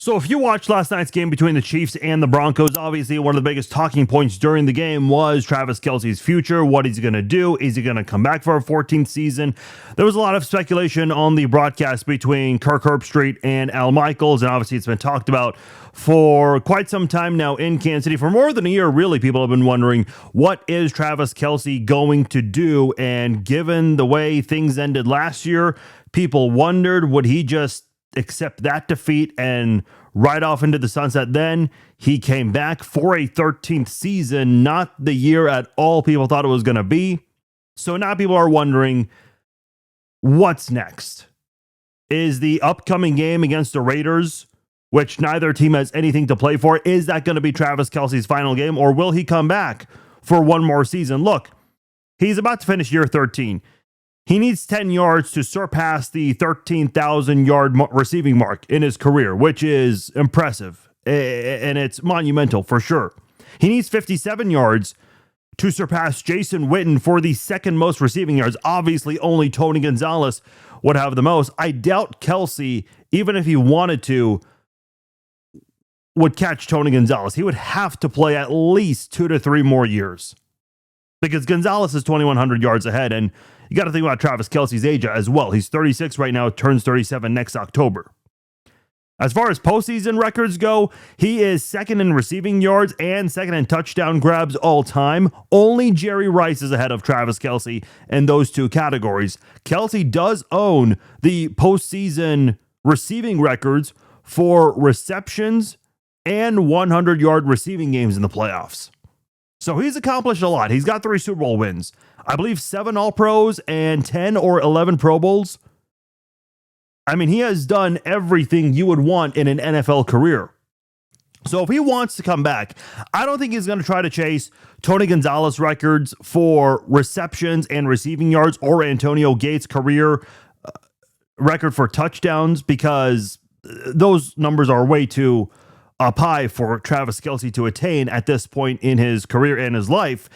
So if you watched last night's game between the Chiefs and the Broncos, obviously one of the biggest talking points during the game was Travis Kelce's future. What he's going to do? Is he going to come back for a 14th season? There was a lot of speculation on the broadcast between Kirk Herbstreit and Al Michaels, and obviously it's been talked about for quite some time now in Kansas City. For more than a year, really, people have been wondering, what is Travis Kelce going to do? And given the way things ended last year, people wondered, would he just accept that defeat and ride off into the sunset? Then he came back for a 13th season, not the year at all people thought it was going to be. So now people are wondering, what's next? Is the upcoming game against the Raiders, which neither team has anything to play for, is that going to be Travis Kelce's final game, or will he come back for one more season? Look, he's about to finish year 13. He needs 10 yards to surpass the 13,000-yard receiving mark in his career, which is impressive, and it's monumental for sure. He needs 57 yards to surpass Jason Witten for the second most receiving yards. Obviously, only Tony Gonzalez would have the most. I doubt Kelce, even if he wanted to, would catch Tony Gonzalez. He would have to play at least 2 to 3 more years because Gonzalez is 2,100 yards ahead, and you got to think about Travis Kelce's age as well. He's 36 right now, turns 37 next October. As far as postseason records go, he is second in receiving yards and second in touchdown grabs all time. Only Jerry Rice is ahead of Travis Kelce in those two categories. Kelce does own the postseason receiving records for receptions and 100-yard receiving games in the playoffs. So he's accomplished a lot. He's got 3 Super Bowl wins. I believe 7 All-Pros and 10 or 11 Pro Bowls. I mean, he has done everything you would want in an NFL career. So if he wants to come back, I don't think he's going to try to chase Tony Gonzalez records for receptions and receiving yards or Antonio Gates' career record for touchdowns, because those numbers are way too up high for Travis Kelce to attain at this point in his career and his life.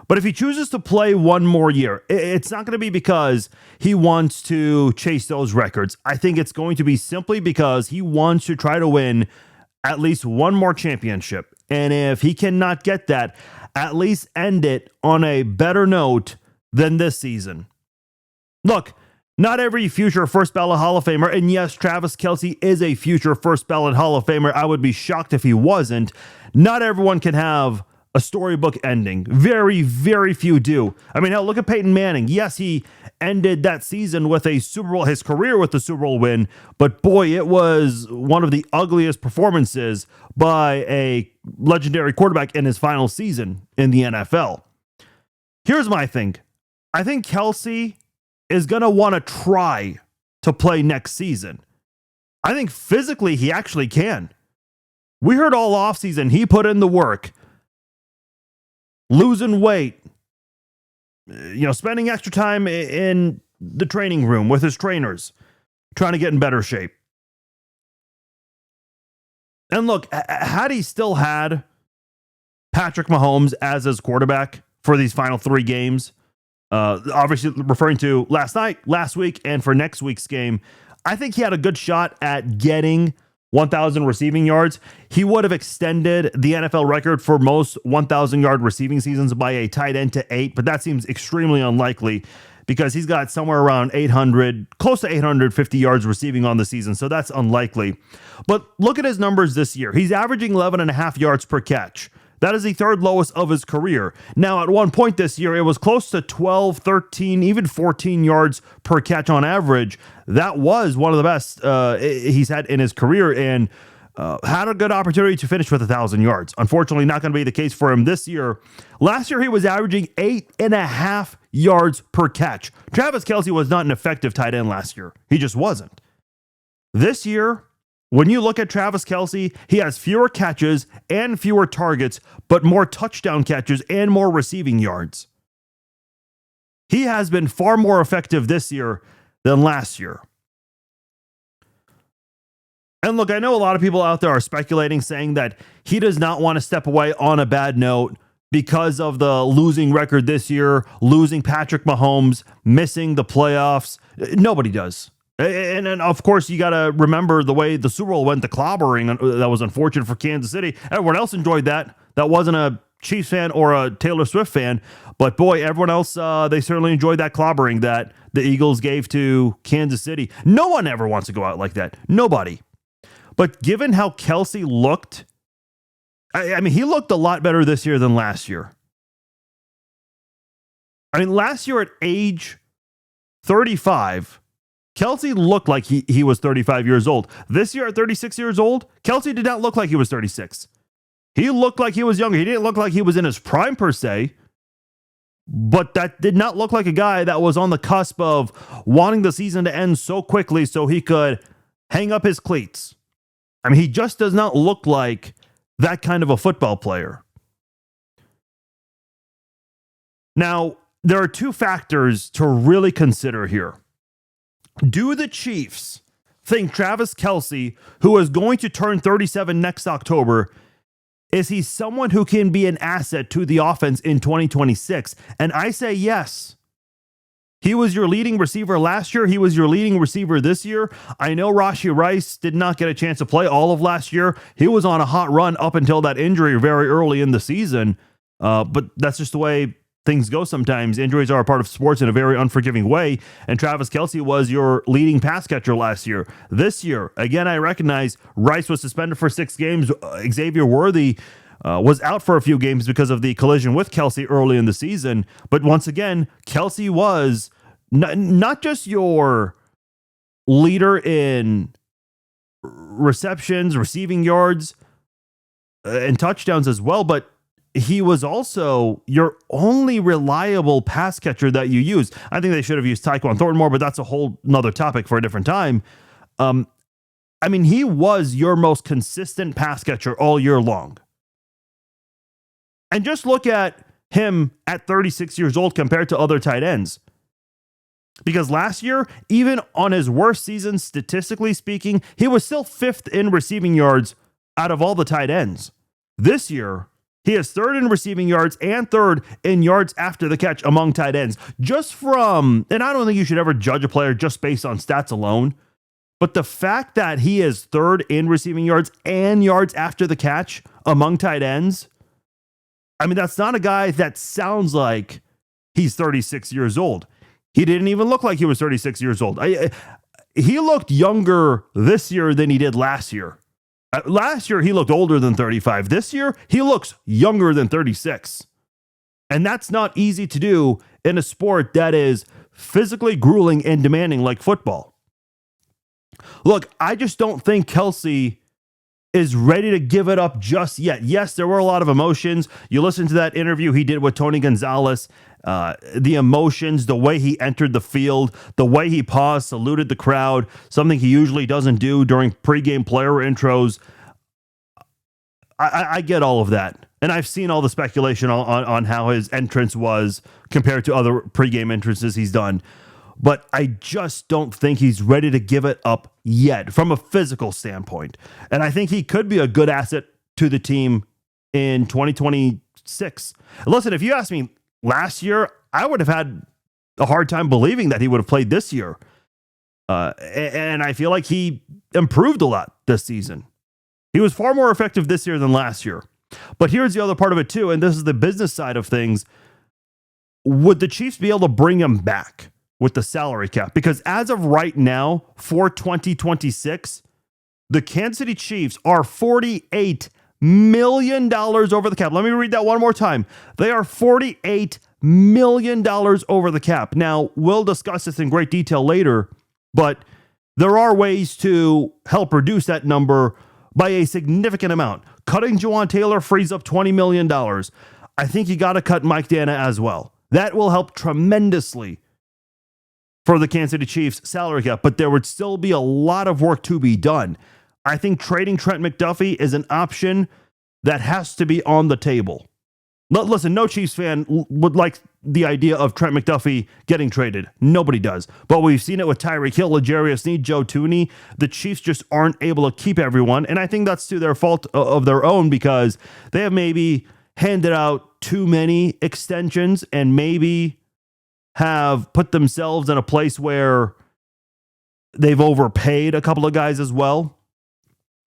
But if he chooses to play one more year, it's not going to be because he wants to chase those records. I think it's going to be simply because he wants to try to win at least one more championship. And if he cannot get that, at least end it on a better note than this season. Look, not every future first ballot Hall of Famer, and yes, Travis Kelce is a future first ballot Hall of Famer. I would be shocked if he wasn't. Not everyone can have a storybook ending. Very, very few do. I mean, hell, look at Peyton Manning. Yes, he ended that season with a Super Bowl, his career with the Super Bowl win, but boy, it was one of the ugliest performances by a legendary quarterback in his final season in the NFL. Here's my thing. I think Kelce is going to want to try to play next season. I think physically he actually can. We heard all offseason he put in the work, losing weight, spending extra time in the training room with his trainers, trying to get in better shape. And look, had he still had Patrick Mahomes as his quarterback for these final 3 games, obviously referring to last night, last week, and for next week's game, I think he had a good shot at getting 1,000 receiving yards. He would have extended the NFL record for most 1,000-yard receiving seasons by a tight end to 8, but that seems extremely unlikely because he's got somewhere around 800, close to 850 yards receiving on the season, so that's unlikely. But look at his numbers this year. He's averaging 11.5 yards per catch. That is the 3rd lowest of his career. Now, at one point this year, it was close to 12, 13, even 14 yards per catch on average. That was one of the best he's had in his career, and had a good opportunity to finish with 1,000 yards. Unfortunately, not going to be the case for him this year. Last year, he was averaging 8.5 yards per catch. Travis Kelce was not an effective tight end last year. He just wasn't. This year, when you look at Travis Kelce, he has fewer catches and fewer targets, but more touchdown catches and more receiving yards. He has been far more effective this year than last year. And look, I know a lot of people out there are speculating, saying that he does not want to step away on a bad note because of the losing record this year, losing Patrick Mahomes, missing the playoffs. Nobody does. And of course, you got to remember the way the Super Bowl went, the clobbering. That was unfortunate for Kansas City. Everyone else enjoyed that. That wasn't a Chiefs fan or a Taylor Swift fan. But boy, everyone else, they certainly enjoyed that clobbering that the Eagles gave to Kansas City. No one ever wants to go out like that. Nobody. But given how Kelce looked, I mean, he looked a lot better this year than last year. I mean, last year at age 35, Kelce looked like he was 35 years old. This year at 36 years old, Kelce did not look like he was 36. He looked like he was younger. He didn't look like he was in his prime per se, but that did not look like a guy that was on the cusp of wanting the season to end so quickly so he could hang up his cleats. I mean, he just does not look like that kind of a football player. Now, there are two factors to really consider here. Do the Chiefs think Travis Kelce, who is going to turn 37 next October, is he someone who can be an asset to the offense in 2026? And I say yes. He was your leading receiver last year. He was your leading receiver this year. I know Rashee Rice did not get a chance to play all of last year. He was on a hot run up until that injury very early in the season. But that's just the way things go sometimes. Injuries are a part of sports in a very unforgiving way. And Travis Kelce was your leading pass catcher last year. This year, again, I recognize Rice was suspended for 6 games. Xavier Worthy was out for a few games because of the collision with Kelce early in the season. But once again, Kelce was not just your leader in receptions, receiving yards, and touchdowns as well, but he was also your only reliable pass catcher that you use. I think they should have used Tyquan Thornton more, but that's a whole nother topic for a different time. I mean, he was your most consistent pass catcher all year long. And just look at him at 36 years old compared to other tight ends. Because last year, even on his worst season, statistically speaking, he was still 5th in receiving yards out of all the tight ends. This year, he is 3rd in receiving yards and 3rd in yards after the catch among tight ends. Just from, and I don't think you should ever judge a player just based on stats alone, but the fact that he is 3rd in receiving yards and yards after the catch among tight ends, I mean, that's not a guy that sounds like he's 36 years old. He didn't even look like he was 36 years old. He looked younger this year than he did last year. Last year, he looked older than 35. This year, he looks younger than 36. And that's not easy to do in a sport that is physically grueling and demanding like football. Look, I just don't think Kelce is ready to give it up just yet. Yes, there were a lot of emotions. You listen to that interview he did with Tony Gonzalez, the emotions, the way he entered the field, the way he paused, saluted the crowd, something he usually doesn't do during pregame player intros. I get all of that. And I've seen all the speculation on how his entrance was compared to other pregame entrances he's done. But I just don't think he's ready to give it up yet from a physical standpoint. And I think he could be a good asset to the team in 2026. Listen, if you asked me last year, I would have had a hard time believing that he would have played this year. And I feel like he improved a lot this season. He was far more effective this year than last year. But here's the other part of it too, and this is the business side of things. Would the Chiefs be able to bring him back with the salary cap? Because as of right now, for 2026, the Kansas City Chiefs are $48 million over the cap. Let me read that one more time. They are $48 million over the cap. Now, we'll discuss this in great detail later, but there are ways to help reduce that number by a significant amount. Cutting Juwan Taylor frees up $20 million. I think you got to cut Mike Dana as well. That will help tremendously for the Kansas City Chiefs salary cap, but there would still be a lot of work to be done. I think trading Trent McDuffie is an option that has to be on the table. Listen, no Chiefs fan would like the idea of Trent McDuffie getting traded. Nobody does. But we've seen it with Tyreek Hill, L'Jarius Sneed, Joe Thuney. The Chiefs just aren't able to keep everyone, and I think that's to their fault of their own because they have maybe handed out too many extensions and maybe have put themselves in a place where they've overpaid a couple of guys as well.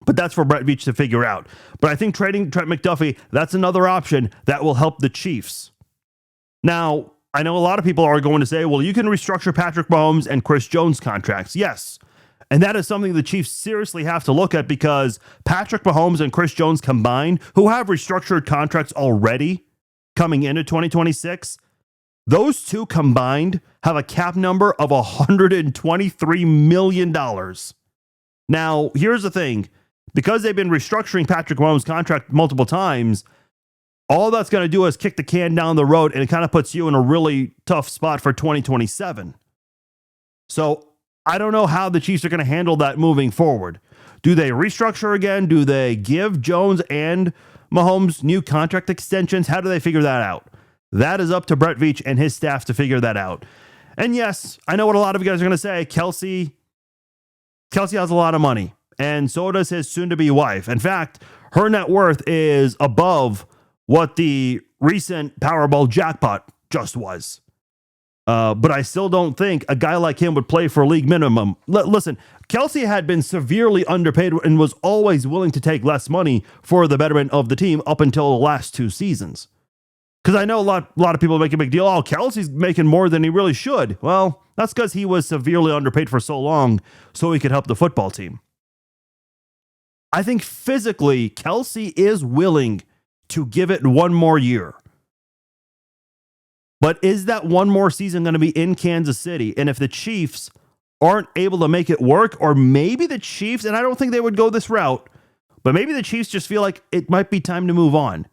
But that's for Brett Veach to figure out. But I think trading Trent McDuffie, that's another option that will help the Chiefs. Now, I know a lot of people are going to say, well, you can restructure Patrick Mahomes and Chris Jones contracts. Yes. And that is something the Chiefs seriously have to look at, because Patrick Mahomes and Chris Jones combined, who have restructured contracts already coming into 2026, those two combined have a cap number of $123 million. Now, here's the thing. Because they've been restructuring Patrick Mahomes' contract multiple times, all that's going to do is kick the can down the road, and it kind of puts you in a really tough spot for 2027. So I don't know how the Chiefs are going to handle that moving forward. Do they restructure again? Do they give Jones and Mahomes new contract extensions? How do they figure that out? That is up to Brett Veach and his staff to figure that out. And yes, I know what a lot of you guys are going to say. Kelce has a lot of money, and so does his soon-to-be wife. In fact, her net worth is above what the recent Powerball jackpot just was. But I still don't think a guy like him would play for league minimum. Listen, Kelce had been severely underpaid and was always willing to take less money for the betterment of the team up until the last 2 seasons. Because I know a lot of people make a big deal. Oh, Kelce's making more than he really should. Well, that's because he was severely underpaid for so long so he could help the football team. I think physically, Kelce is willing to give it one more year. But is that one more season going to be in Kansas City? And if the Chiefs aren't able to make it work, or maybe the Chiefs, and I don't think they would go this route, but maybe the Chiefs just feel like it might be time to move on.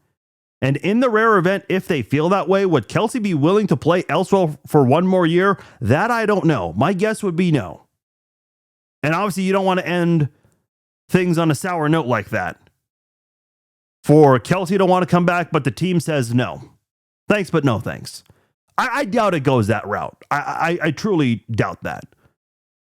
And in the rare event, if they feel that way, would Kelce be willing to play elsewhere for one more year? That I don't know. My guess would be no. And obviously, you don't want to end things on a sour note like that. For Kelce to want to come back, but the team says no. Thanks, but no thanks. I doubt it goes that route. I truly doubt that.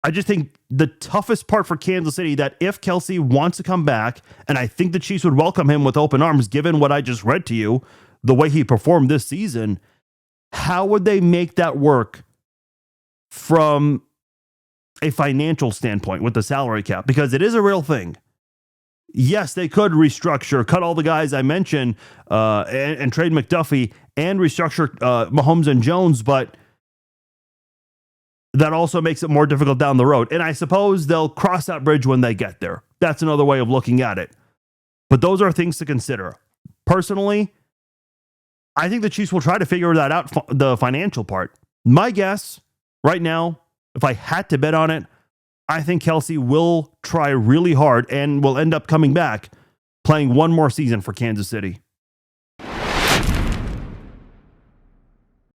I just think the toughest part for Kansas City, that if Kelce wants to come back, and I think the Chiefs would welcome him with open arms, given what I just read to you, the way he performed this season, how would they make that work from a financial standpoint with the salary cap? Because it is a real thing. Yes, they could restructure, cut all the guys I mentioned, and trade McDuffie and restructure Mahomes and Jones, but that also makes it more difficult down the road. And I suppose they'll cross that bridge when they get there. That's another way of looking at it. But those are things to consider. Personally, I think the Chiefs will try to figure that out, the financial part. My guess right now, if I had to bet on it, I think Kelce will try really hard and will end up coming back playing one more season for Kansas City.